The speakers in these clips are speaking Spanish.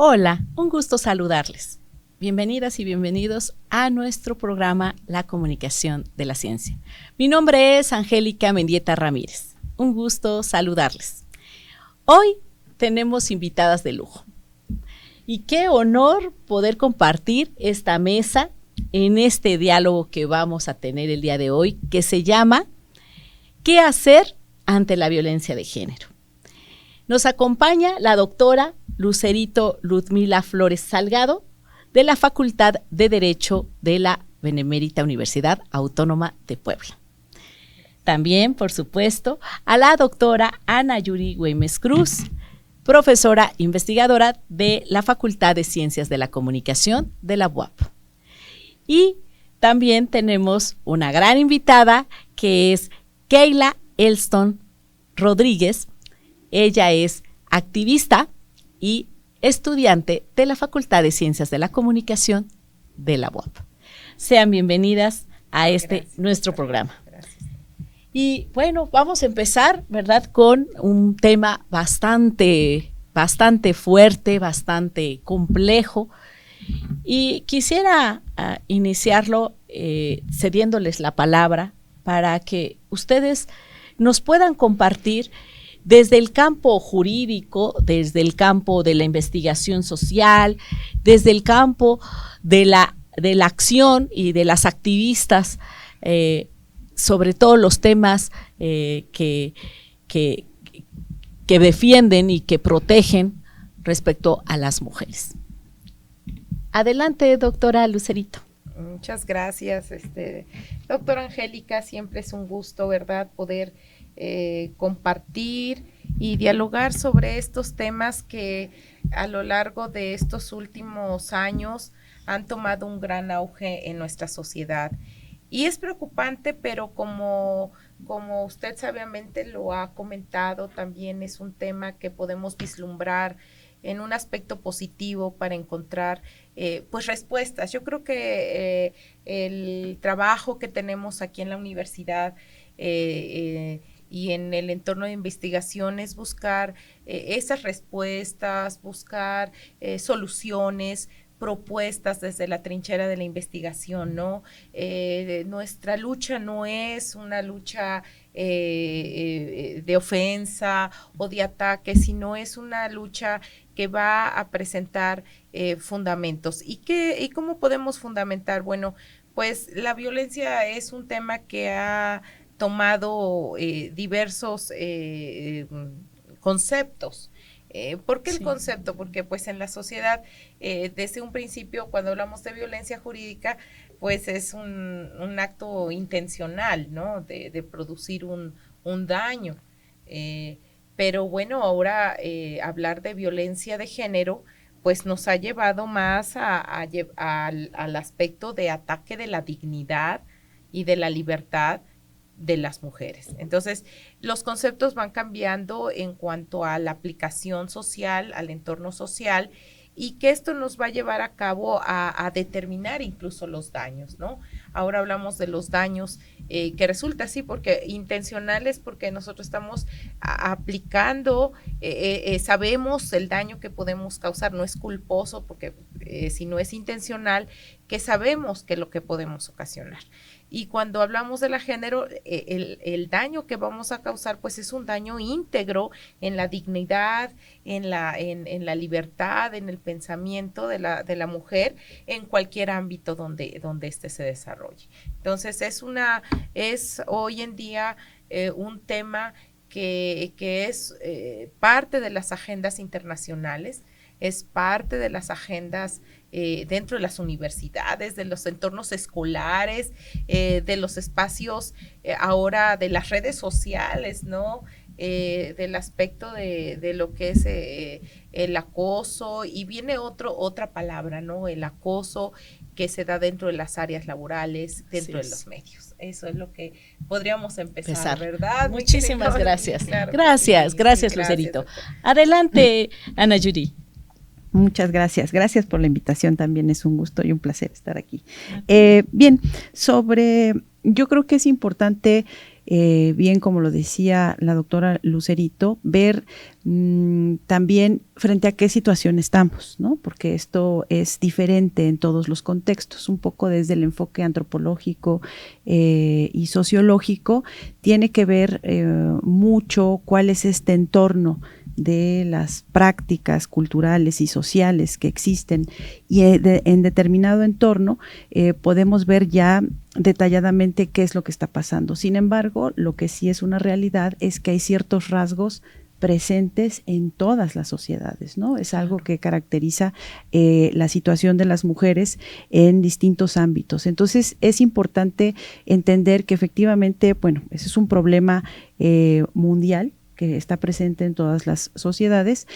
Hola, un gusto saludarles. Bienvenidas y bienvenidos a nuestro programa La Comunicación de la Ciencia. Mi nombre es Angélica Mendieta Ramírez. Un gusto saludarles. Hoy tenemos invitadas de lujo. Y qué honor poder compartir esta mesa en este diálogo que vamos a tener el día de hoy, que se llama ¿Qué hacer ante la violencia de género? Nos acompaña la doctora Lucerito Ludmila Flores Salgado, de la Facultad de Derecho de la Benemérita Universidad Autónoma de Puebla. También, por supuesto, a la doctora Ana Yuri Güemes Cruz, profesora investigadora de la Facultad de Ciencias de la Comunicación de la UAP. Y también tenemos una gran invitada que es Keila Elston Rodríguez. Ella es activista y estudiante de la Facultad de Ciencias de la Comunicación de la UAP. Sean bienvenidas a nuestro programa. Gracias. Y bueno, vamos a empezar, ¿verdad?, con un tema bastante fuerte, bastante complejo. Y quisiera iniciarlo cediéndoles la palabra para que ustedes nos puedan compartir desde el campo jurídico, desde el campo de la investigación social, desde el campo de la acción y de las activistas, sobre todo los temas que defienden y que protegen respecto a las mujeres. Adelante, doctora Lucerito. Muchas gracias, doctora Angélica, siempre es un gusto, ¿verdad?, poder compartir y dialogar sobre estos temas que a lo largo de estos últimos años han tomado un gran auge en nuestra sociedad. Y es preocupante, pero como usted sabiamente lo ha comentado, también es un tema que podemos vislumbrar en un aspecto positivo para encontrar pues respuestas. Yo creo que el trabajo que tenemos aquí en la universidad y en el entorno de investigación es buscar esas respuestas, buscar soluciones, propuestas desde la trinchera de la investigación, ¿no? Nuestra lucha no es una lucha de ofensa o de ataque, sino es una lucha que va a presentar fundamentos. ¿Y cómo podemos fundamentar? Bueno, pues la violencia es un tema que ha tomado diversos conceptos. ¿Por qué el concepto? Porque pues en la sociedad, desde un principio, cuando hablamos de violencia jurídica, pues es un acto intencional, ¿no?, de producir un daño. Pero bueno, ahora hablar de violencia de género, pues nos ha llevado más al aspecto de ataque de la dignidad y de la libertad de las mujeres. Entonces, los conceptos van cambiando en cuanto a la aplicación social, al entorno social, y que esto nos va a llevar a cabo a determinar incluso los daños, ¿no? Ahora hablamos de los daños que resulta así porque intencionales, porque nosotros estamos aplicando, sabemos el daño que podemos causar, no es culposo porque si no es intencional, que sabemos que lo que podemos ocasionar. Y cuando hablamos de la género, el daño que vamos a causar, pues es un daño íntegro en la dignidad, en la libertad, en el pensamiento de la mujer, en cualquier ámbito donde éste se desarrolle. Entonces es hoy en día un tema que es parte de las agendas internacionales, es parte de las agendas dentro de las universidades, de los entornos escolares, de los espacios ahora de las redes sociales, ¿no? Del aspecto de lo que es el acoso, y viene otra palabra, ¿no? El acoso que se da dentro de las áreas laborales, dentro de los medios. Eso es lo que podríamos empezar, ¿verdad? Muchísimas gracias. Claro, gracias, Lucerito. Adelante, Ana Yuri. Muchas gracias. Gracias por la invitación. También es un gusto y un placer estar aquí. Bien, yo creo que es importante bien como lo decía la doctora Lucerito, ver también frente a qué situación estamos, ¿no? Porque esto es diferente en todos los contextos, un poco desde el enfoque antropológico y sociológico, tiene que ver mucho cuál es este entorno de las prácticas culturales y sociales que existen, y en determinado entorno podemos ver ya detalladamente qué es lo que está pasando. Sin embargo, lo que sí es una realidad es que hay ciertos rasgos presentes en todas las sociedades, ¿no? Es algo que caracteriza la situación de las mujeres en distintos ámbitos. Entonces, es importante entender que efectivamente, bueno, ese es un problema mundial que está presente en todas las sociedades.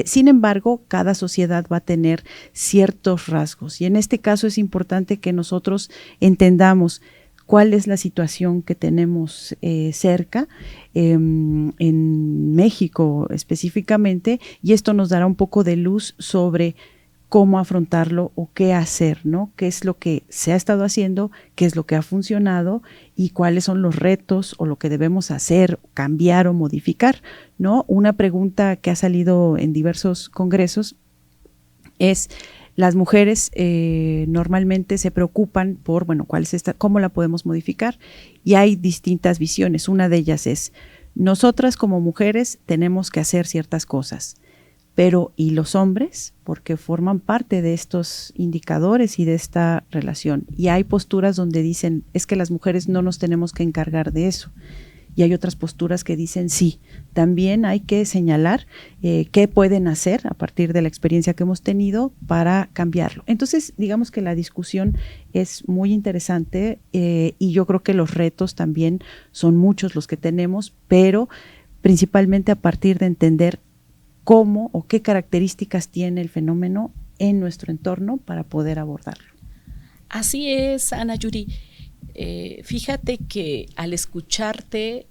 Sin embargo, cada sociedad va a tener ciertos rasgos, y en este caso es importante que nosotros entendamos cuál es la situación que tenemos cerca, en México específicamente, y esto nos dará un poco de luz sobre cómo afrontarlo o qué hacer, ¿no? Qué es lo que se ha estado haciendo, qué es lo que ha funcionado y cuáles son los retos o lo que debemos hacer, cambiar o modificar, ¿no? Una pregunta que ha salido en diversos congresos es: las mujeres normalmente se preocupan por, bueno, ¿cuál es esta, cómo la podemos modificar? Y hay distintas visiones. Una de ellas es: nosotras como mujeres tenemos que hacer ciertas cosas, pero ¿y los hombres? Porque forman parte de estos indicadores y de esta relación. Y hay posturas donde dicen, es que las mujeres no nos tenemos que encargar de eso. Y hay otras posturas que dicen, sí, también hay que señalar qué pueden hacer a partir de la experiencia que hemos tenido para cambiarlo. Entonces, digamos que la discusión es muy interesante, y yo creo que los retos también son muchos los que tenemos, pero principalmente a partir de entender cómo o qué características tiene el fenómeno en nuestro entorno para poder abordarlo. Así es, Ana Yuri. Fíjate que al escucharte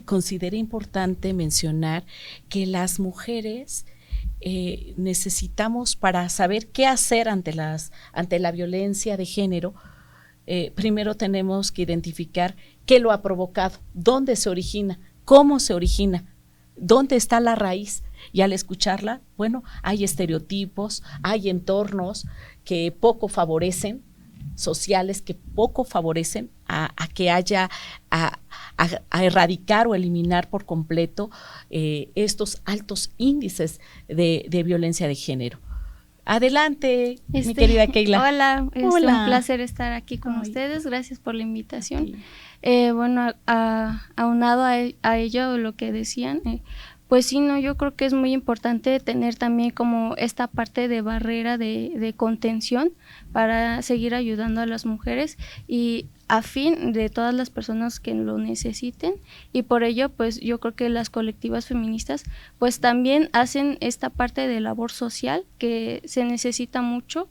considero importante mencionar que las mujeres necesitamos, para saber qué hacer ante la violencia de género, primero tenemos que identificar qué lo ha provocado, dónde se origina, cómo se origina, dónde está la raíz. Y al escucharla, bueno, hay estereotipos, hay entornos que poco favorecen, sociales que poco favorecen a que haya, a erradicar o eliminar por completo estos altos índices de violencia de género. Adelante, mi querida Keila. Hola, Hola. un placer estar aquí con ustedes. Gracias por la invitación. Sí. Bueno, aunado a ello lo que decían, pues sí, no, yo creo que es muy importante tener también como esta parte de barrera de contención para seguir ayudando a las mujeres y a fin de todas las personas que lo necesiten, y por ello pues yo creo que las colectivas feministas pues también hacen esta parte de labor social que se necesita mucho,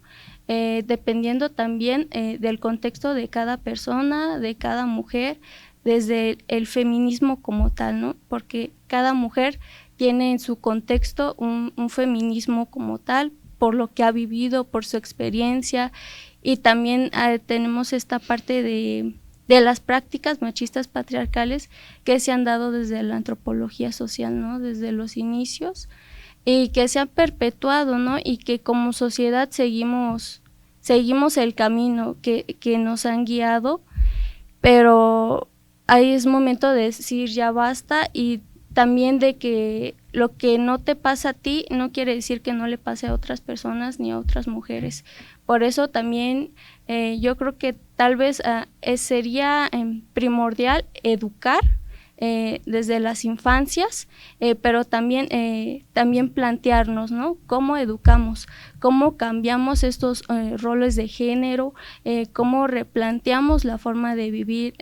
dependiendo también del contexto de cada persona, de cada mujer, desde el feminismo como tal, ¿no? Porque cada mujer tiene en su contexto un feminismo como tal, por lo que ha vivido, por su experiencia, y también tenemos esta parte de las prácticas machistas patriarcales que se han dado desde la antropología social, ¿no? Desde los inicios, y que se han perpetuado, ¿no? Y que como sociedad seguimos el camino que nos han guiado, pero ahí es momento de decir ya basta, y también de que lo que no te pasa a ti no quiere decir que no le pase a otras personas ni a otras mujeres. Por eso también yo creo que tal vez sería primordial educar desde las infancias, pero también plantearnos, ¿no? ¿Cómo educamos? ¿Cómo cambiamos estos roles de género? ¿Cómo replanteamos la forma de vivir,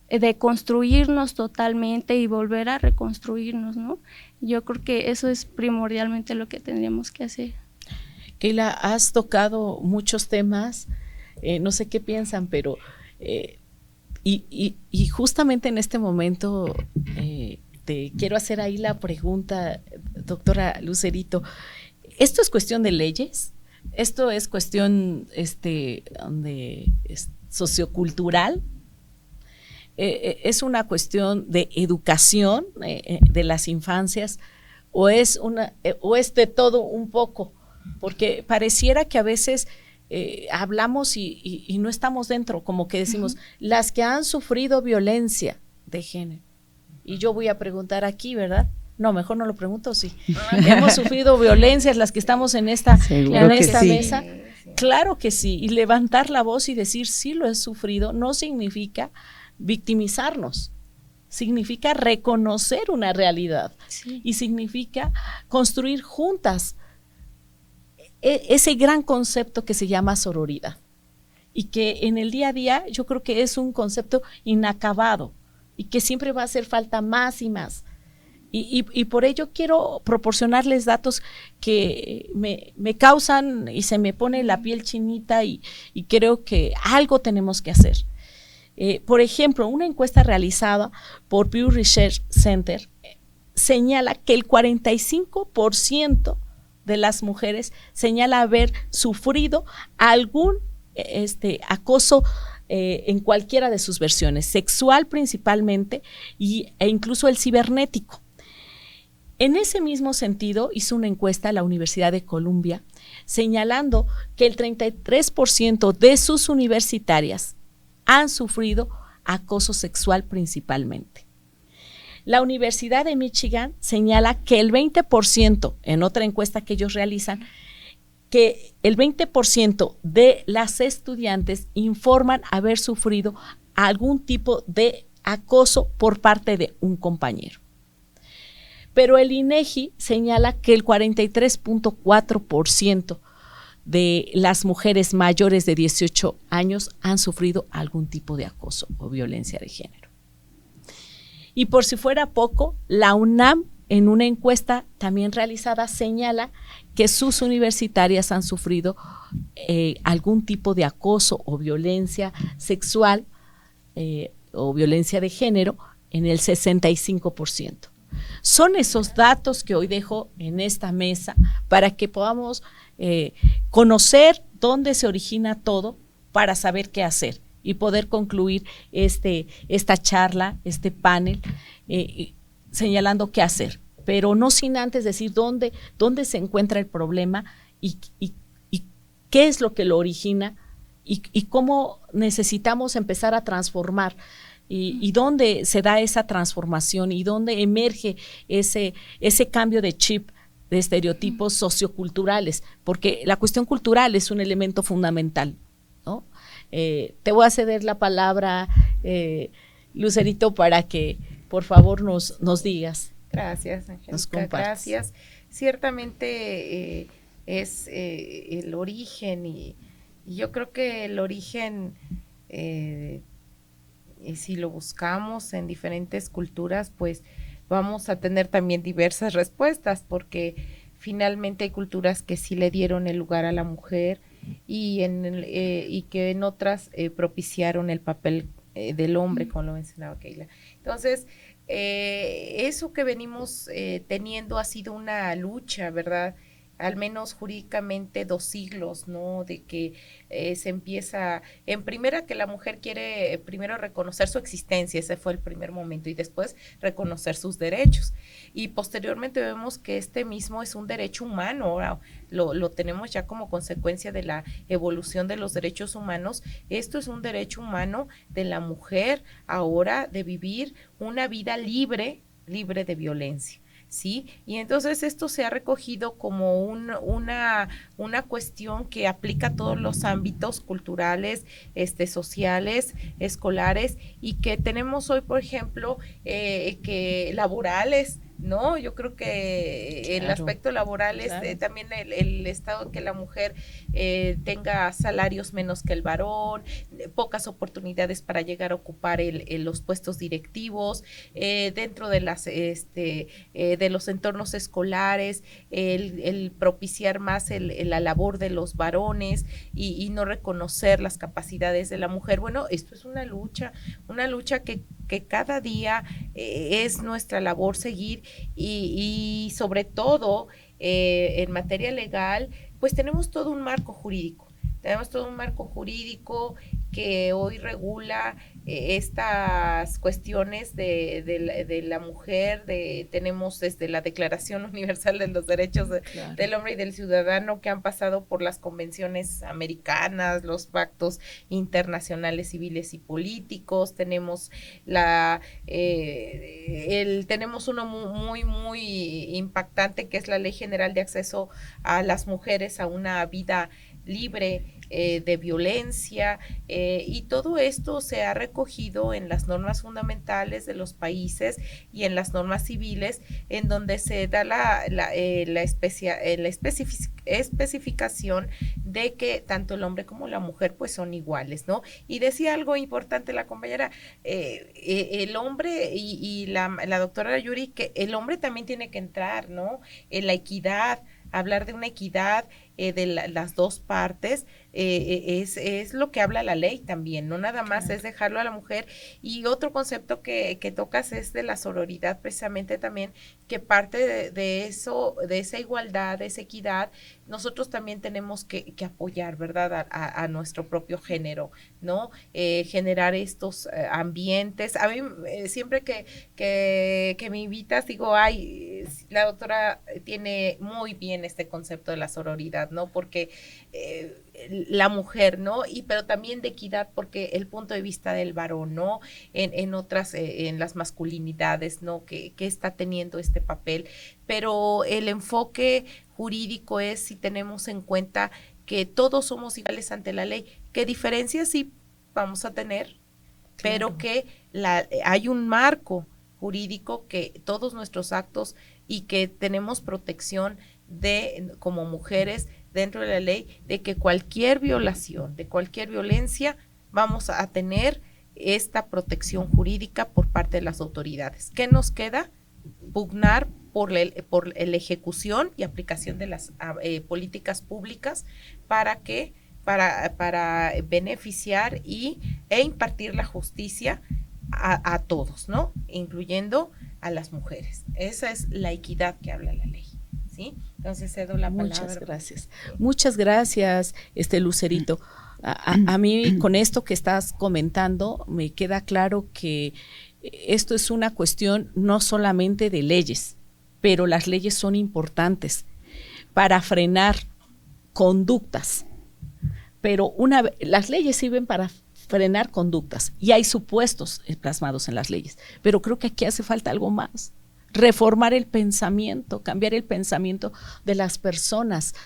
de construirnos totalmente y volver a reconstruirnos, ¿no? Yo creo que eso es primordialmente lo que tendríamos que hacer. Keila, has tocado muchos temas, no sé qué piensan, pero y justamente en este momento te quiero hacer ahí la pregunta, doctora Lucerito. ¿Esto es cuestión de leyes? ¿Esto es cuestión sociocultural? es una cuestión de educación de las infancias o es de todo un poco, porque pareciera que a veces hablamos y no estamos dentro, como que decimos, las que han sufrido violencia de género. Y yo voy a preguntar aquí, ¿verdad? No, mejor no lo pregunto, sí. ¿Hemos sufrido violencias las que estamos en esta mesa? Claro que sí, y levantar la voz y decir sí lo he sufrido no significa victimizarnos, significa reconocer una realidad y significa construir juntas ese gran concepto que se llama sororidad y que en el día a día yo creo que es un concepto inacabado y que siempre va a hacer falta más y más. Y por ello quiero proporcionarles datos que me causan y se me pone la piel chinita y creo que algo tenemos que hacer. Por ejemplo, una encuesta realizada por Pew Research Center señala que el 45% de las mujeres señala haber sufrido algún acoso en cualquiera de sus versiones, sexual principalmente e incluso el cibernético. En ese mismo sentido, hizo una encuesta la Universidad de Columbia señalando que el 33% de sus universitarias han sufrido acoso sexual principalmente. La Universidad de Michigan señala que el 20%, en otra encuesta que ellos realizan, que el 20% de las estudiantes informan haber sufrido algún tipo de acoso por parte de un compañero. Pero el INEGI señala que el 43.4% de las mujeres mayores de 18 años han sufrido algún tipo de acoso o violencia de género. Y por si fuera poco, la UNAM, en una encuesta también realizada, señala que sus universitarias han sufrido algún tipo de acoso o violencia sexual o violencia de género en el 65%. Son esos datos que hoy dejo en esta mesa para que podamos conocer dónde se origina todo para saber qué hacer y poder concluir esta charla, este panel, señalando qué hacer, pero no sin antes decir dónde se encuentra el problema y qué es lo que lo origina y cómo necesitamos empezar a transformar. Y dónde se da esa transformación y dónde emerge ese cambio de chip de estereotipos socioculturales, porque la cuestión cultural es un elemento fundamental, ¿no? Te voy a ceder la palabra, Lucerito, para que por favor nos digas. Gracias, Angélica, gracias. Ciertamente es el origen y yo creo que el origen... y si lo buscamos en diferentes culturas, pues vamos a tener también diversas respuestas, porque finalmente hay culturas que sí le dieron el lugar a la mujer y que en otras propiciaron el papel del hombre, como lo mencionaba Keila. Entonces, eso que venimos teniendo ha sido una lucha, ¿verdad? Al menos jurídicamente 2 siglos, ¿no? De que se empieza, en primera que la mujer quiere primero reconocer su existencia, ese fue el primer momento, y después reconocer sus derechos. Y posteriormente vemos que este mismo es un derecho humano, ahora lo tenemos ya como consecuencia de la evolución de los derechos humanos. Esto es un derecho humano de la mujer ahora de vivir una vida libre de violencia. ¿Sí? Y entonces esto se ha recogido como una cuestión que aplica a todos los ámbitos culturales, sociales, escolares, y que tenemos hoy, por ejemplo, que laborales, ¿no? Yo creo que el aspecto laboral es también el estado en que la mujer tenga salarios menos que el varón, pocas oportunidades para llegar a ocupar los puestos directivos, dentro de de los entornos escolares, el propiciar más la labor de los varones y no reconocer las capacidades de la mujer. Bueno, esto es una lucha que cada día es nuestra labor seguir y sobre todo en materia legal, pues tenemos todo un marco jurídico, Tenemos todo un marco jurídico que hoy regula estas cuestiones de la mujer, tenemos desde la Declaración Universal de los Derechos del Hombre y del Ciudadano, que han pasado por las convenciones americanas, los pactos internacionales civiles y políticos, tenemos tenemos uno muy impactante, que es la Ley General de Acceso a las Mujeres a una Vida Libre de Violencia, y todo esto se ha recogido en las normas fundamentales de los países y en las normas civiles, en donde se da la especificación de que tanto el hombre como la mujer pues son iguales, ¿no? Y decía algo importante la compañera, el hombre y la doctora Yuri, que el hombre también tiene que entrar, ¿no? En la equidad, hablar de una equidad de las dos partes, es lo que habla la ley también, no nada más es dejarlo a la mujer. Y otro concepto que tocas es de la sororidad, precisamente también, que parte de eso, de esa igualdad, de esa equidad, nosotros también tenemos que apoyar, ¿verdad?, a nuestro propio género, ¿no? Generar estos ambientes. A mí siempre que me invitas digo, ay, la doctora tiene muy bien este concepto de la sororidad, ¿no? Porque la mujer, ¿no? Pero también de equidad, porque el punto de vista del varón, ¿no? En otras, en las masculinidades, ¿no? Que está teniendo este papel, pero el enfoque jurídico es si tenemos en cuenta que todos somos iguales ante la ley, qué diferencias sí vamos a tener, pero que hay un marco jurídico, que todos nuestros actos y que tenemos protección como mujeres dentro de la ley, de que cualquier violación, de cualquier violencia, vamos a tener esta protección jurídica por parte de las autoridades. ¿Qué nos queda? Pugnar por la ejecución y aplicación de las políticas públicas para beneficiar e impartir la justicia a todos, ¿no? Incluyendo a las mujeres. Esa es la equidad que habla la ley, ¿sí? Entonces cedo la palabra. Muchas gracias. Muchas gracias, Lucerito. A mí, con esto que estás comentando, me queda claro que esto es una cuestión no solamente de leyes, pero las leyes son importantes para frenar conductas, pero las leyes sirven para frenar conductas y hay supuestos plasmados en las leyes, pero creo que aquí hace falta algo más, reformar el pensamiento, cambiar el pensamiento de las personas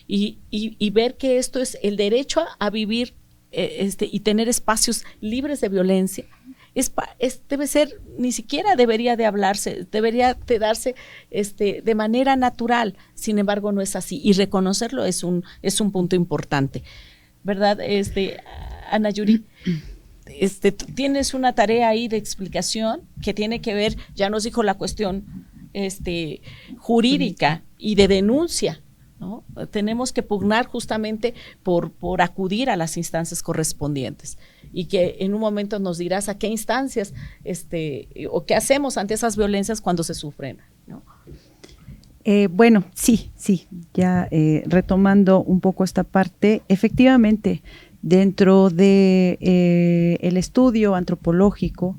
y ver que esto es el derecho a vivir y tener espacios libres de violencia. Debe ser, ni siquiera debería de hablarse, debería de darse de manera natural, sin embargo no es así, y reconocerlo es un punto importante, ¿verdad? Ana Yuri, tienes una tarea ahí de explicación que tiene que ver, ya nos dijo la cuestión jurídica y de denuncia, ¿no? Tenemos que pugnar justamente por acudir a las instancias correspondientes, y que en un momento nos dirás a qué instancias o qué hacemos ante esas violencias cuando se sufren, ¿no? Bueno, sí, ya retomando un poco esta parte, efectivamente, dentro de el estudio antropológico,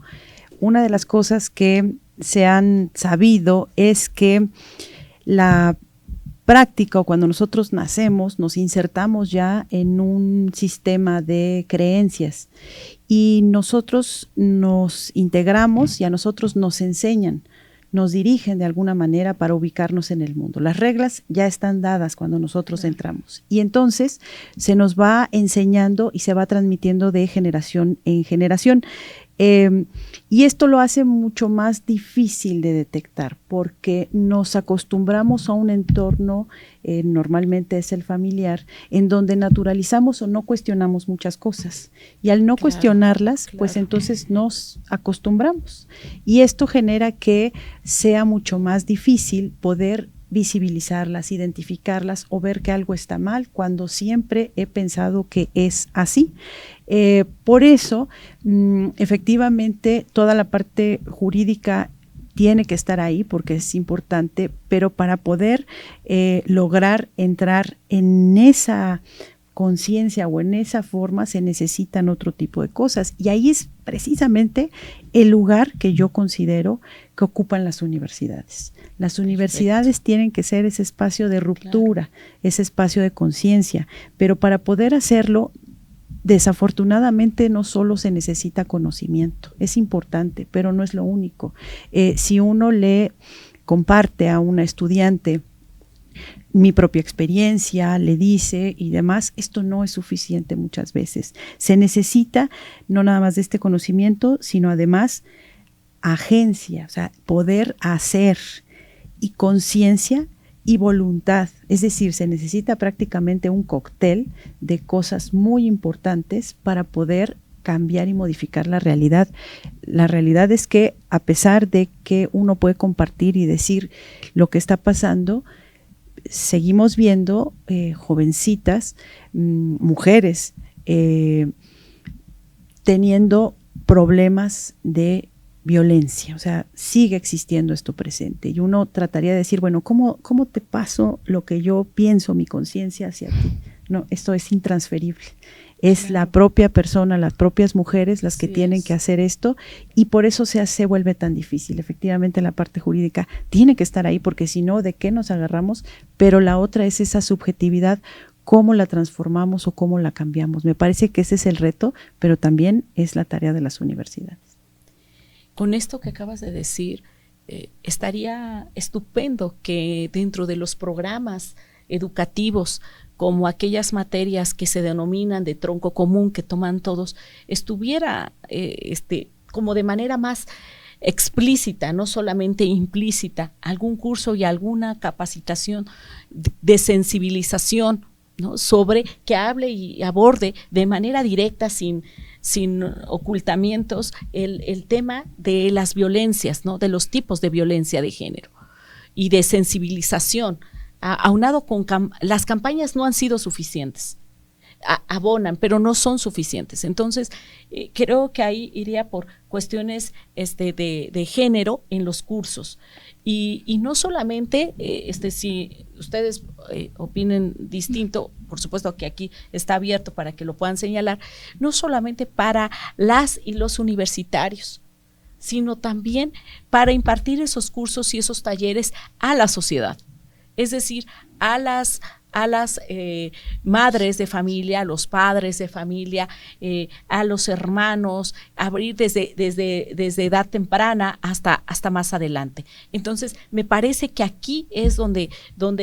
una de las cosas que se han sabido es que la práctica, o cuando nosotros nacemos, nos insertamos ya en un sistema de creencias y nosotros nos integramos y a nosotros nos enseñan, nos dirigen de alguna manera para ubicarnos en el mundo. Las reglas ya están dadas cuando nosotros entramos y entonces se nos va enseñando y se va transmitiendo de generación en generación. Y esto lo hace mucho más difícil de detectar porque nos acostumbramos a un entorno, normalmente es el familiar, en donde naturalizamos o no cuestionamos muchas cosas. Y al no cuestionarlas, pues entonces nos acostumbramos. Y esto genera que sea mucho más difícil poder visibilizarlas, identificarlas o ver que algo está mal cuando siempre he pensado que es así. Por eso, efectivamente, toda la parte jurídica tiene que estar ahí porque es importante, pero para poder lograr entrar en esa conciencia o en esa forma se necesitan otro tipo de cosas. Y ahí es precisamente el lugar que yo considero que ocupan las universidades. Las universidades tienen que ser ese espacio de ruptura, ese espacio de conciencia, pero para poder hacerlo, desafortunadamente no solo se necesita conocimiento, es importante, pero no es lo único. Si uno le comparte a una estudiante mi propia experiencia, le dice y demás, esto no es suficiente muchas veces. Se necesita no nada más de este conocimiento, sino además agencia, o sea, poder hacer y conciencia y voluntad. Es decir, se necesita prácticamente un cóctel de cosas muy importantes para poder cambiar y modificar la realidad. La realidad es que a pesar de que uno puede compartir y decir lo que está pasando, seguimos viendo jovencitas, mujeres, teniendo problemas de violencia, o sea, sigue existiendo esto presente y uno trataría de decir, bueno, ¿cómo te paso lo que yo pienso, mi conciencia hacia ti? No, esto es intransferible. Es la propia persona, las propias mujeres las que tienen que hacer esto y por eso se vuelve tan difícil. Efectivamente, la parte jurídica tiene que estar ahí porque si no, ¿de qué nos agarramos? Pero la otra es esa subjetividad, cómo la transformamos o cómo la cambiamos. Me parece que ese es el reto, pero también es la tarea de las universidades. Con esto que acabas de decir, estaría estupendo que dentro de los programas educativos, como aquellas materias que se denominan de tronco común, que toman todos, estuviera como de manera más explícita, no solamente implícita, algún curso y alguna capacitación de sensibilización, ¿no? Sobre que hable y aborde de manera directa, sin ocultamientos, el tema de las violencias, ¿no? De los tipos de violencia de género y de sensibilización. Aunado con las campañas no han sido suficientes, abonan, pero no son suficientes. Entonces, creo que ahí iría por cuestiones de género en los cursos. Y no solamente, si ustedes opinen distinto, por supuesto que aquí está abierto para que lo puedan señalar, no solamente para las y los universitarios, sino también para impartir esos cursos y esos talleres a la sociedad. Es decir, a las madres de familia, a los padres de familia, a los hermanos, abrir desde edad temprana hasta más adelante. Entonces, me parece que aquí es donde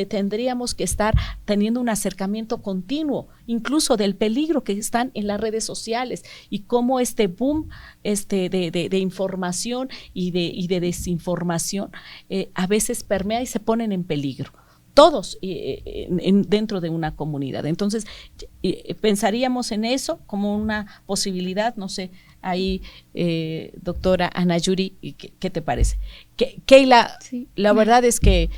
tendríamos que estar teniendo un acercamiento continuo, incluso del peligro que están en las redes sociales y cómo este boom de información y de desinformación a veces permea y se ponen en peligro. Todos dentro de una comunidad. Entonces, pensaríamos en eso como una posibilidad, no sé, ahí, doctora Ana Yuri, ¿qué te parece? Keila, sí. La verdad es que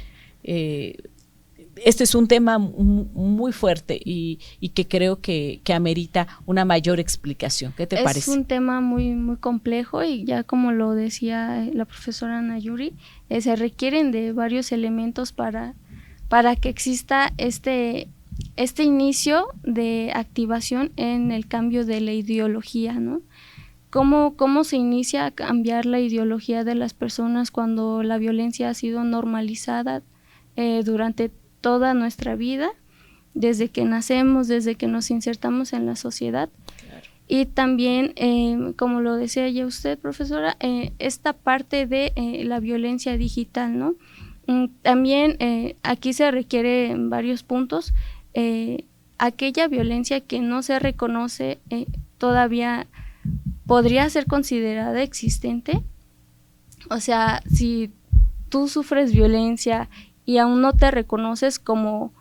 este es un tema muy fuerte y que creo que amerita una mayor explicación. ¿Qué te parece? Es un tema muy, muy complejo y ya como lo decía la profesora Ana Yuri, se requieren de varios elementos para que exista este inicio de activación en el cambio de la ideología, ¿no? ¿Cómo se inicia a cambiar la ideología de las personas cuando la violencia ha sido normalizada durante toda nuestra vida, desde que nacemos, desde que nos insertamos en la sociedad? Claro. Y también, como lo decía ya usted, profesora, esta parte de la violencia digital, ¿no? También aquí se requiere en varios puntos aquella violencia que no se reconoce todavía podría ser considerada existente. O sea, si tú sufres violencia y aún no te reconoces como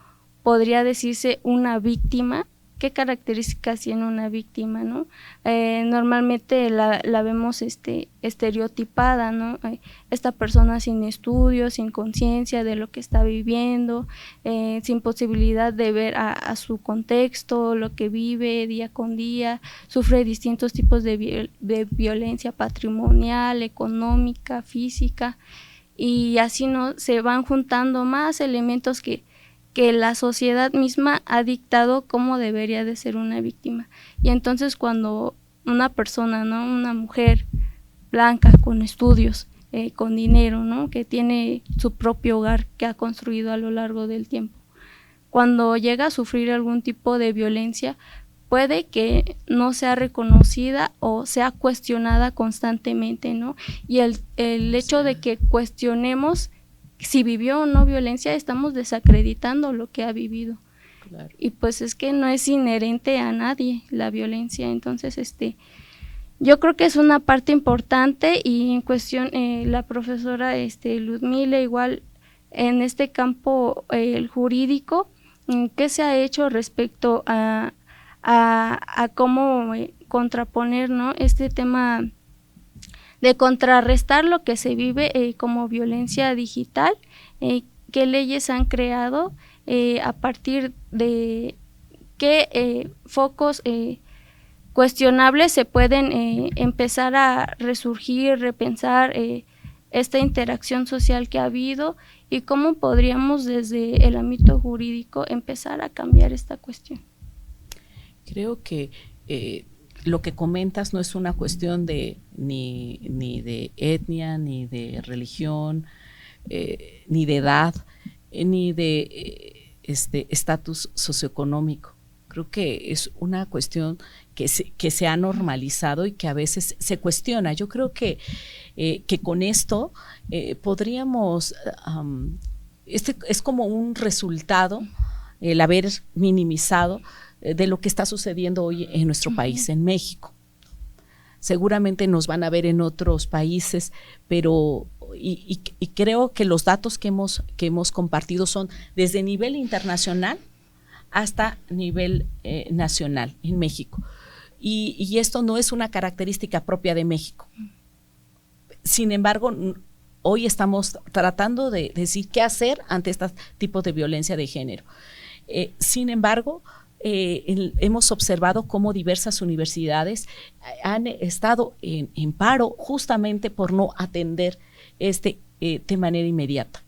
podría decirse una víctima, ¿qué características tiene una víctima, no? Normalmente la vemos estereotipada, ¿no? Esta persona sin estudios, sin conciencia de lo que está viviendo, sin posibilidad de ver a su contexto, lo que vive día con día, sufre distintos tipos de violencia patrimonial, económica, física, y así no se van juntando más elementos que que la sociedad misma ha dictado cómo debería de ser una víctima. Y entonces cuando una persona, ¿no? Una mujer blanca, con estudios, con dinero, ¿no? Que tiene su propio hogar que ha construido a lo largo del tiempo, cuando llega a sufrir algún tipo de violencia, puede que no sea reconocida o sea cuestionada constantemente, ¿no? Y el hecho de que cuestionemos si vivió o no violencia, estamos desacreditando lo que ha vivido. Claro. Y pues es que no es inherente a nadie la violencia. Entonces, yo creo que es una parte importante, y en cuestión, la profesora Ludmila, igual en este campo el jurídico, ¿qué se ha hecho respecto a cómo contraponer, ¿no? Este tema de contrarrestar lo que se vive como violencia digital? ¿Qué leyes han creado a partir de qué focos cuestionables se pueden empezar a resurgir, repensar esta interacción social que ha habido, y cómo podríamos desde el ámbito jurídico empezar a cambiar esta cuestión? Creo que lo que comentas no es una cuestión de ni de etnia, ni de religión, ni de edad, ni de estatus socioeconómico. Creo que es una cuestión que se ha normalizado y que a veces se cuestiona. Yo creo que con esto podríamos, es como un resultado el haber minimizado de lo que está sucediendo hoy en nuestro país, en México. Seguramente nos van a ver en otros países, pero y creo que los datos que hemos compartido son desde nivel internacional hasta nivel nacional en México. Y esto no es una característica propia de México. Sin embargo, hoy estamos tratando de decir qué hacer ante este tipo de violencia de género. Sin embargo, hemos observado cómo diversas universidades han estado en paro justamente por no atender de manera inmediata.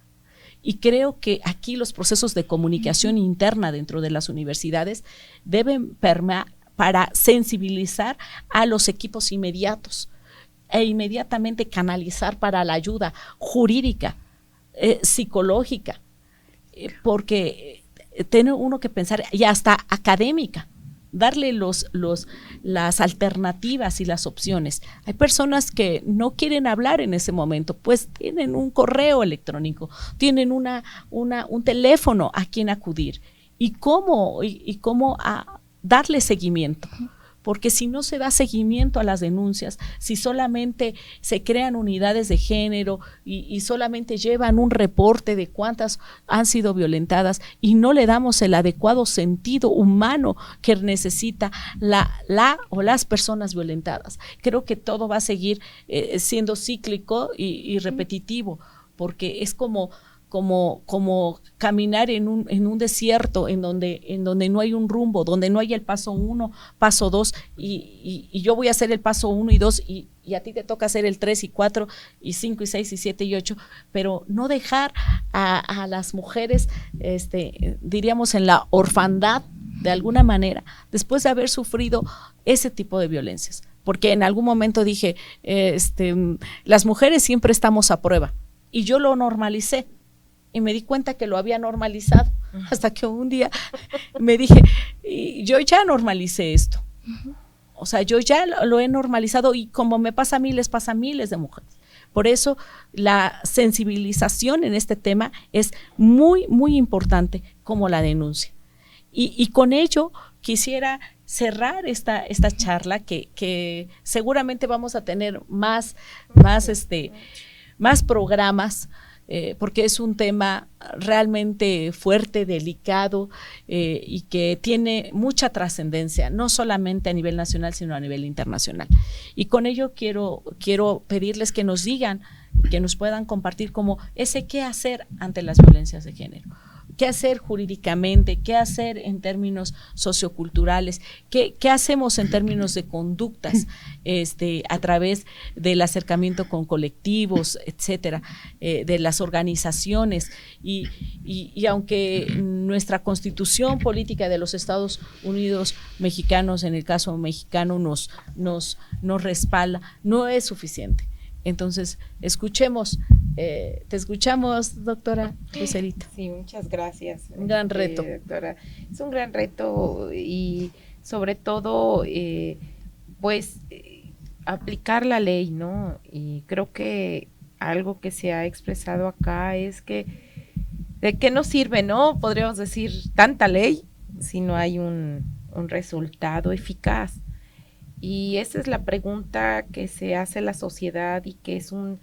Y creo que aquí los procesos de comunicación interna dentro de las universidades deben permear para sensibilizar a los equipos inmediatos e inmediatamente canalizar para la ayuda jurídica, psicológica, porque tiene uno que pensar, y hasta académica, darle las alternativas y las opciones. Hay personas que no quieren hablar en ese momento, pues tienen un correo electrónico, tienen un teléfono a quien acudir. ¿Y cómo darle seguimiento? Porque si no se da seguimiento a las denuncias, si solamente se crean unidades de género y solamente llevan un reporte de cuántas han sido violentadas y no le damos el adecuado sentido humano que necesita o las personas violentadas, creo que todo va a seguir siendo cíclico y repetitivo, porque es como caminar en un desierto en donde no hay un rumbo, donde no hay el paso 1, paso 2, y yo voy a hacer el paso 1 y 2 y a ti te toca hacer el 3 y 4 y 5 y 6 y 7 y 8, pero no dejar a las mujeres, diríamos, en la orfandad de alguna manera, después de haber sufrido ese tipo de violencias. Porque en algún momento dije, las mujeres siempre estamos a prueba, y yo lo normalicé. Y me di cuenta que lo había normalizado, hasta que un día me dije, yo ya normalicé esto. O sea, yo ya lo he normalizado, y como me pasa a mí, les pasa a miles de mujeres. Por eso la sensibilización en este tema es muy, muy importante, como la denuncia. Y con ello quisiera cerrar esta charla, que seguramente vamos a tener más programas, porque es un tema realmente fuerte, delicado, y que tiene mucha trascendencia, no solamente a nivel nacional, sino a nivel internacional. Y con ello quiero pedirles que nos digan, que nos puedan compartir como ese qué hacer ante las violencias de género. qué hacer jurídicamente, qué hacer en términos socioculturales, qué hacemos en términos de conductas a través del acercamiento con colectivos, etcétera, de las organizaciones. Y aunque nuestra Constitución política de los Estados Unidos mexicanos, en el caso mexicano, nos respalda, no es suficiente. Entonces, escuchemos, te escuchamos, doctora Lucerito. Sí, muchas gracias. Un gran reto. Doctora, es un gran reto y sobre todo, aplicar la ley, ¿no? Y creo que algo que se ha expresado acá es que, ¿de qué nos sirve, no? Podríamos decir, tanta ley si no hay un resultado eficaz. Y esa es la pregunta que se hace la sociedad y que es un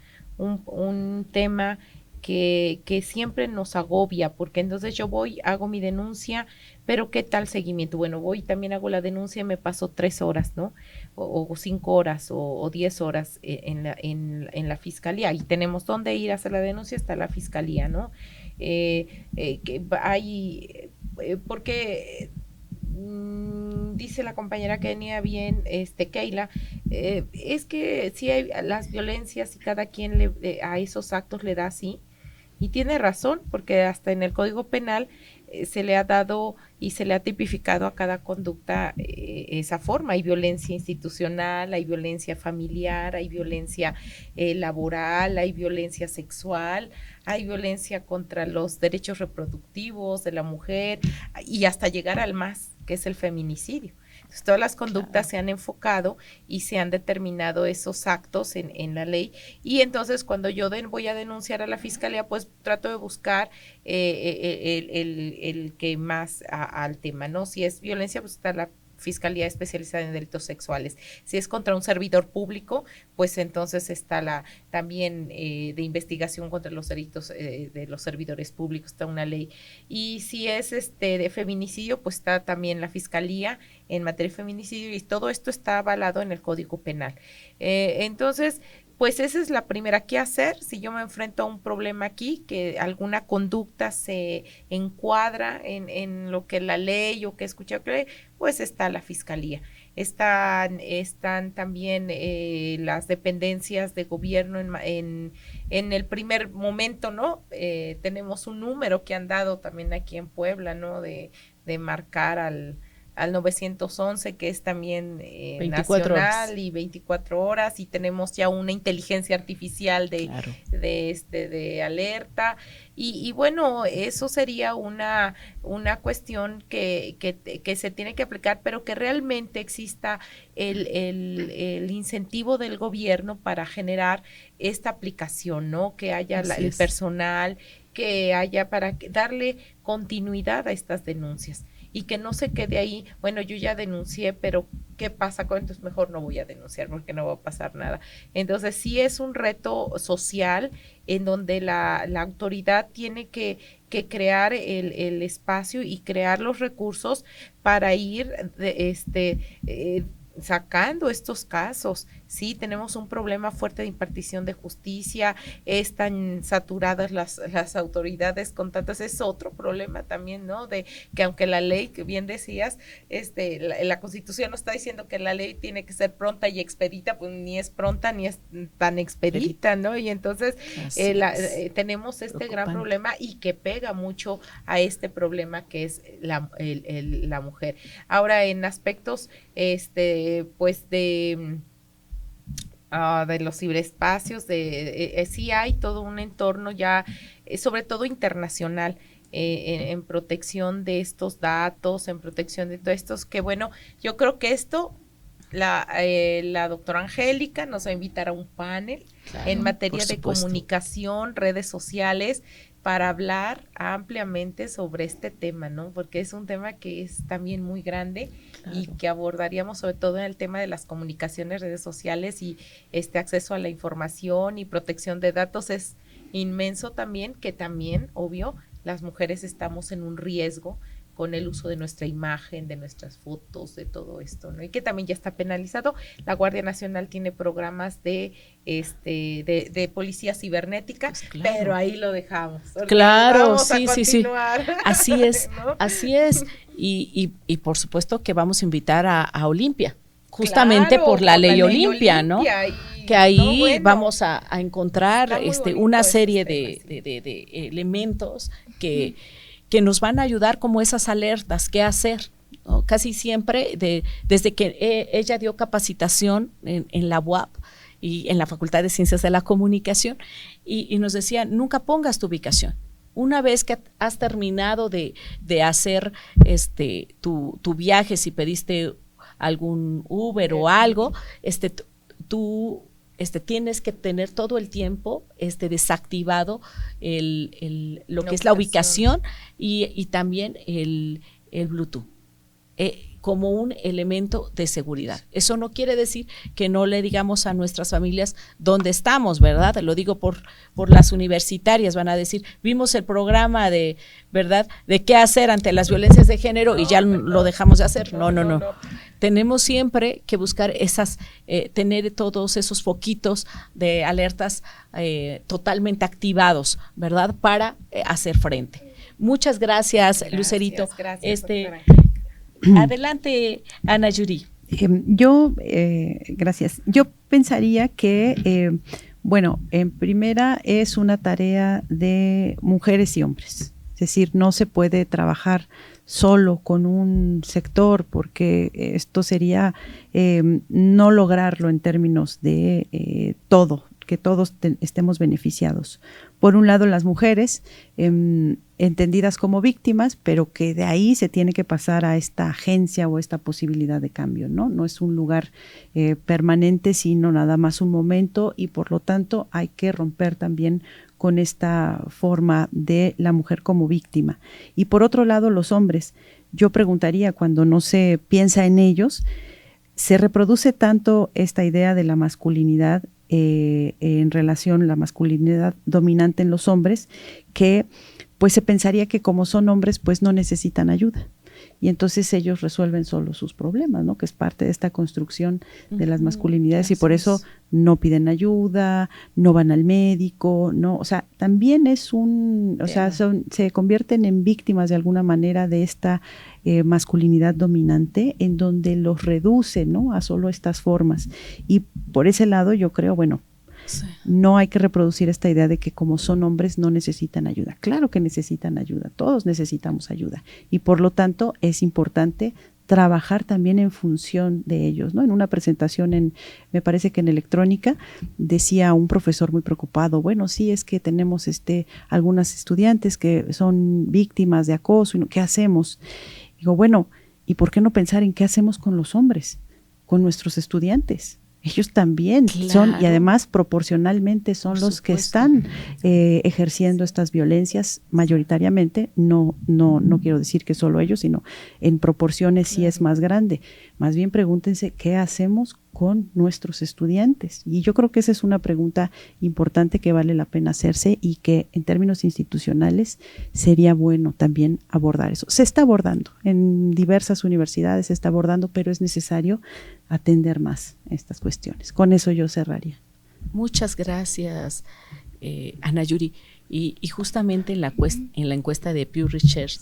tema que siempre nos agobia, porque entonces yo voy, hago mi denuncia, pero ¿qué tal seguimiento? Bueno, voy, también hago la denuncia y me paso 3 horas, ¿no? O 5 horas o 10 horas en la fiscalía. Y tenemos dónde ir a hacer la denuncia, está la fiscalía, ¿no? Porque dice la compañera que venía bien, Keila, es que sí hay las violencias y cada quien a esos actos le da así, y tiene razón, porque hasta en el Código Penal se le ha dado y se le ha tipificado a cada conducta esa forma. Hay violencia institucional, hay violencia familiar, hay violencia laboral, hay violencia sexual, hay violencia contra los derechos reproductivos de la mujer y hasta llegar al más, que es el feminicidio. Entonces, todas las conductas se han enfocado y se han determinado esos actos en la ley, y entonces cuando yo voy a denunciar a la fiscalía, pues trato de buscar el que más al tema, ¿no? Si es violencia, pues está la Fiscalía Especializada en Delitos Sexuales. Si es contra un servidor público, pues entonces está también de investigación contra los delitos de los servidores públicos, está una ley. Y si es de feminicidio, pues está también la Fiscalía en materia de feminicidio, y todo esto está avalado en el Código Penal. Entonces, pues esa es la primera. ¿Qué hacer si yo me enfrento a un problema aquí, que alguna conducta se encuadra en lo que la ley o que he escuchado que ley? Pues está la fiscalía. Están también las dependencias de gobierno en el primer momento, ¿no? Tenemos un número que han dado también aquí en Puebla, ¿no? De marcar al 911, que es también 24 nacional horas. Y 24 horas, y tenemos ya una inteligencia artificial Claro. de alerta, y bueno, eso sería una cuestión que se tiene que aplicar, pero que realmente exista el incentivo del gobierno para generar esta aplicación, ¿no? Que haya el personal, que haya para darle continuidad a estas denuncias. Y que no se quede ahí, bueno, yo ya denuncié, pero ¿qué pasa con esto? Mejor no voy a denunciar porque no va a pasar nada. Entonces sí es un reto social en donde la autoridad tiene que crear el espacio y crear los recursos para ir sacando estos casos. Sí, tenemos un problema fuerte de impartición de justicia, están saturadas las autoridades con tantas, es otro problema también, ¿no? De que aunque la ley, que bien decías, la Constitución nos está diciendo que la ley tiene que ser pronta y expedita, pues ni es pronta ni es tan expedita, ¿no? Y entonces tenemos gran problema, y que pega mucho a este problema que es la mujer. Ahora, en aspectos pues de los ciberespacios, sí hay todo un entorno ya, sobre todo internacional, en protección de estos datos, en protección de todos estos, que bueno, yo creo que esto, la doctora Angélica nos va a invitar a un panel en materia de comunicación, redes sociales, para hablar ampliamente sobre este tema, ¿no? Porque es un tema que es también muy grande, y que abordaríamos sobre todo en el tema de las comunicaciones, redes sociales y acceso a la información y protección de datos es inmenso también, que también, obvio, las mujeres estamos en un riesgo con el uso de nuestra imagen, de nuestras fotos, de todo esto, ¿no? Y que también ya está penalizado. La Guardia Nacional tiene programas de policía cibernética, pues claro, pero ahí lo dejamos. Claro, sí. Así es, ¿no? Así es. Y por supuesto que vamos a invitar a Olimpia, justamente por la ley Olimpia, ¿no? Que ahí vamos a encontrar una serie de elementos que nos van a ayudar como esas alertas, qué hacer, ¿no? Casi siempre, desde que ella dio capacitación en la UAP y en la Facultad de Ciencias de la Comunicación, y nos decía, nunca pongas tu ubicación. Una vez que has terminado de hacer tu viaje, si pediste algún Uber o algo, tú tienes que tener todo el tiempo desactivado lo que es la ubicación y también el Bluetooth, como un elemento de seguridad. Eso no quiere decir que no le digamos a nuestras familias dónde estamos, ¿verdad? Lo digo por las universitarias, van a decir, vimos el programa de, ¿verdad?, de qué hacer ante las violencias de género y ya lo dejamos de hacer. No. Tenemos siempre que buscar tener todos esos foquitos de alertas totalmente activados, ¿verdad?, para hacer frente. Muchas gracias, Lucerito. Gracias, Adelante, Ana Yuri. Gracias. Yo pensaría que, en primera es una tarea de mujeres y hombres. Es decir, no se puede trabajar solo con un sector porque esto sería no lograrlo en términos de que todos estemos beneficiados. Por un lado, las mujeres entendidas como víctimas, pero que de ahí se tiene que pasar a esta agencia o esta posibilidad de cambio, ¿no? No es un lugar permanente, sino nada más un momento, y por lo tanto hay que romper también con esta forma de la mujer como víctima. Y por otro lado, los hombres. Yo preguntaría, cuando no se piensa en ellos, se reproduce tanto esta idea de la masculinidad en relación a la masculinidad dominante en los hombres, que pues se pensaría que como son hombres pues no necesitan ayuda y entonces ellos resuelven solo sus problemas, ¿no? Que es parte de esta construcción de las masculinidades y por eso no piden ayuda, no van al médico, no, o sea, también es se convierten en víctimas de alguna manera de esta masculinidad dominante en donde los reduce, ¿no?, a solo estas formas. Y por ese lado yo creo, sí, no hay que reproducir esta idea de que como son hombres no necesitan ayuda. Claro que necesitan ayuda, todos necesitamos ayuda y por lo tanto es importante trabajar también en función de ellos, ¿no? En una presentación me parece que en electrónica decía un profesor muy preocupado, sí, es que tenemos algunas estudiantes que son víctimas de acoso, ¿qué hacemos? Digo, ¿y por qué no pensar en qué hacemos con los hombres, con nuestros estudiantes? Ellos también son, y además proporcionalmente son los que están ejerciendo estas violencias mayoritariamente, no quiero decir que solo ellos, sino en proporciones sí es más grande. Más bien pregúntense qué hacemos con nuestros estudiantes. Y yo creo que esa es una pregunta importante que vale la pena hacerse y que en términos institucionales sería bueno también abordar eso. Se está abordando, en diversas universidades se está abordando, pero es necesario atender más estas cuestiones. Con eso yo cerraría. Muchas gracias, Ana Yuri. Y justamente en la encuesta de Pew Research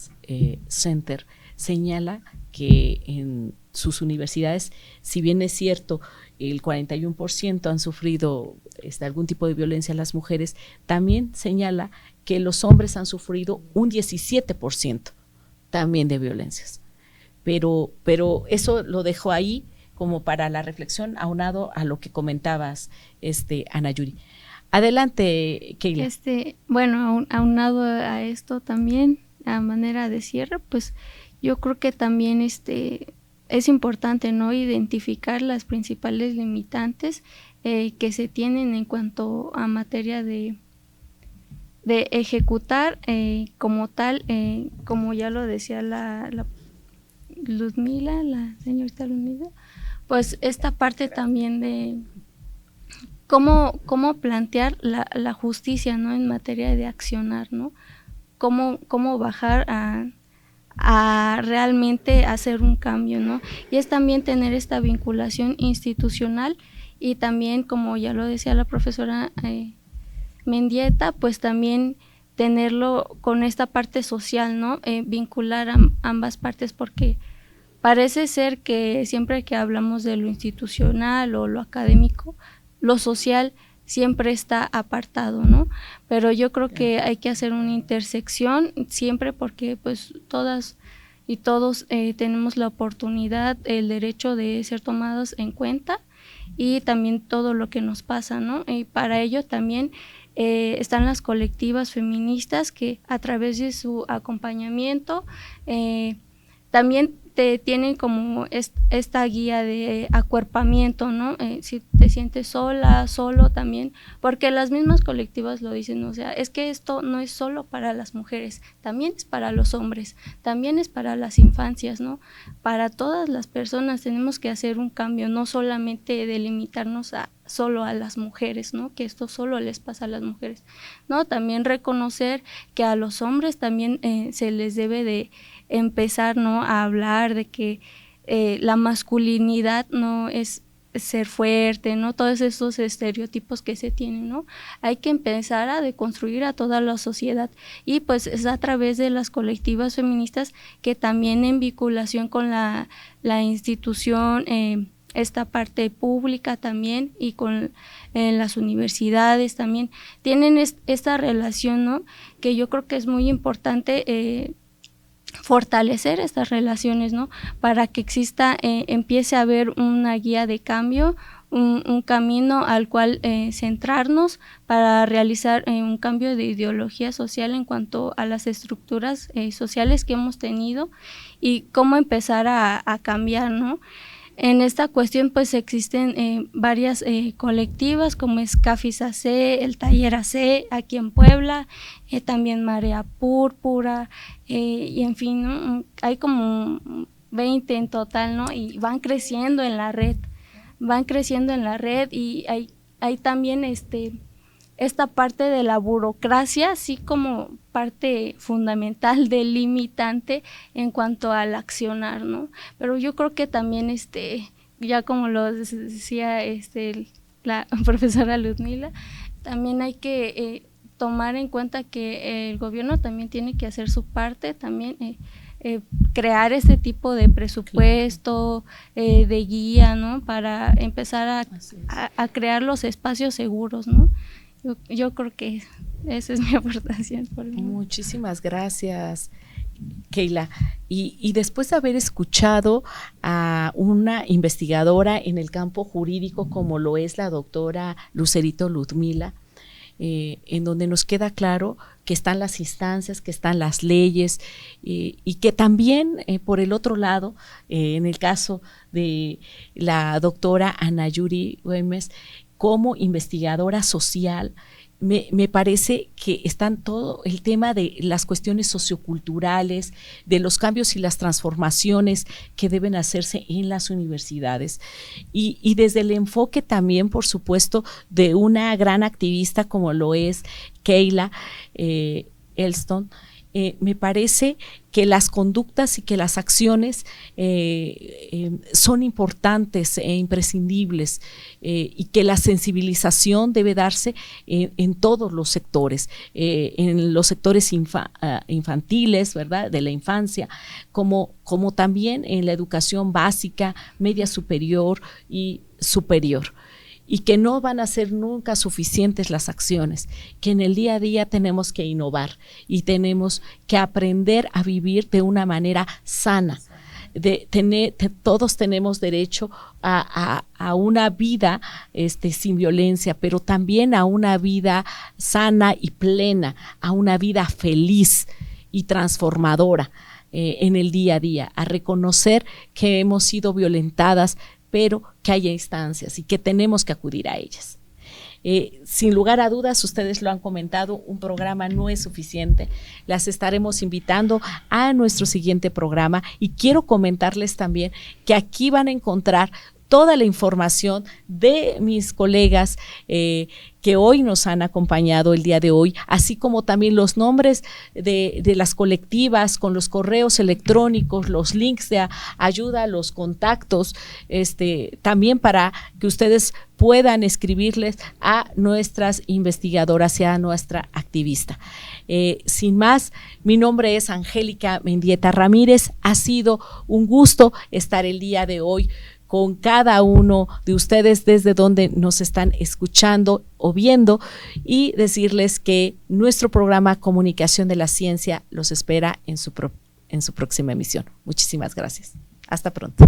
Center señala que en sus universidades, si bien es cierto, el 41% han sufrido algún tipo de violencia a las mujeres, también señala que los hombres han sufrido un 17% también de violencias. Pero eso lo dejo ahí como para la reflexión, aunado a lo que comentabas, Ana Yuri. Adelante, Keila. Aunado a esto también, a manera de cierre, pues yo creo que también es importante, ¿no?, identificar las principales limitantes que se tienen en cuanto a materia de ejecutar como tal, como ya lo decía la señorita Luzmila, pues esta parte también de cómo plantear la justicia, ¿no?, en materia de accionar, ¿no? Cómo bajar a realmente hacer un cambio, ¿no? Y es también tener esta vinculación institucional y también, como ya lo decía la profesora Mendieta, pues también tenerlo con esta parte social, ¿no? Vincular ambas partes, porque parece ser que siempre que hablamos de lo institucional o lo académico, lo social siempre está apartado, ¿no? Pero yo creo que hay que hacer una intersección siempre, porque pues todas y todos tenemos la oportunidad, el derecho de ser tomados en cuenta y también todo lo que nos pasa, ¿no? Y para ello también están las colectivas feministas que a través de su acompañamiento también te tienen como esta guía de acuerpamiento, ¿no? Si te sientes sola, solo también, porque las mismas colectivas lo dicen, o sea, es que esto no es solo para las mujeres, también es para los hombres, también es para las infancias, ¿no? Para todas las personas tenemos que hacer un cambio, no solamente delimitarnos solo a las mujeres, ¿no? Que esto solo les pasa a las mujeres, ¿no? También reconocer que a los hombres también se les debe de empezar, ¿no? A hablar de que la masculinidad no es ser fuerte, ¿no? Todos esos estereotipos que se tienen, ¿no? Hay que empezar a deconstruir a toda la sociedad y pues es a través de las colectivas feministas que también en vinculación con la institución, esta parte pública también y con las universidades también tienen esta relación, ¿no? Que yo creo que es muy importante fortalecer estas relaciones, ¿no? Para que exista, empiece a haber una guía de cambio, un camino al cual centrarnos para realizar un cambio de ideología social en cuanto a las estructuras sociales que hemos tenido y cómo empezar a cambiar, ¿no? En esta cuestión pues existen varias colectivas como es Cafis AC, el Taller AC aquí en Puebla, también Marea Púrpura y en fin, ¿no? Hay como 20 en total, ¿no? Y van creciendo en la red y hay también esta parte de la burocracia, así como parte fundamental del limitante en cuanto al accionar, ¿no? Pero yo creo que también, ya como lo decía la profesora Ludmila, también hay que tomar en cuenta que el gobierno también tiene que hacer su parte, también crear este tipo de presupuesto, de guía, ¿no? Para empezar a crear los espacios seguros, ¿no? Yo creo que esa es mi aportación. Muchísimas gracias, Keila. Y después de haber escuchado a una investigadora en el campo jurídico como lo es la doctora Lucerito Ludmila, en donde nos queda claro que están las instancias, que están las leyes y que también por el otro lado, en el caso de la doctora Ana Yuri Güemes, como investigadora social, me parece que están todo el tema de las cuestiones socioculturales, de los cambios y las transformaciones que deben hacerse en las universidades. Y desde el enfoque también, por supuesto, de una gran activista como lo es Keila Elston, me parece que las conductas y que las acciones son importantes e imprescindibles y que la sensibilización debe darse en todos los sectores, en los sectores infantiles, ¿verdad?, de la infancia, como también en la educación básica, media superior y superior. Y que no van a ser nunca suficientes las acciones, que en el día a día tenemos que innovar y tenemos que aprender a vivir de una manera sana. Todos tenemos derecho a una vida sin violencia, pero también a una vida sana y plena, a una vida feliz y transformadora en el día a día, a reconocer que hemos sido violentadas, pero que haya instancias y que tenemos que acudir a ellas. Sin lugar a dudas, ustedes lo han comentado, un programa no es suficiente. Las estaremos invitando a nuestro siguiente programa y quiero comentarles también que aquí van a encontrar toda la información de mis colegas que hoy nos han acompañado el día de hoy, así como también los nombres de las colectivas con los correos electrónicos, los links de ayuda, los contactos, también para que ustedes puedan escribirles a nuestras investigadoras y a nuestra activista. Sin más, mi nombre es Angélica Mendieta Ramírez. Ha sido un gusto estar el día de hoy con cada uno de ustedes desde donde nos están escuchando o viendo, y decirles que nuestro programa Comunicación de la Ciencia los espera en su próxima emisión. Muchísimas gracias. Hasta pronto.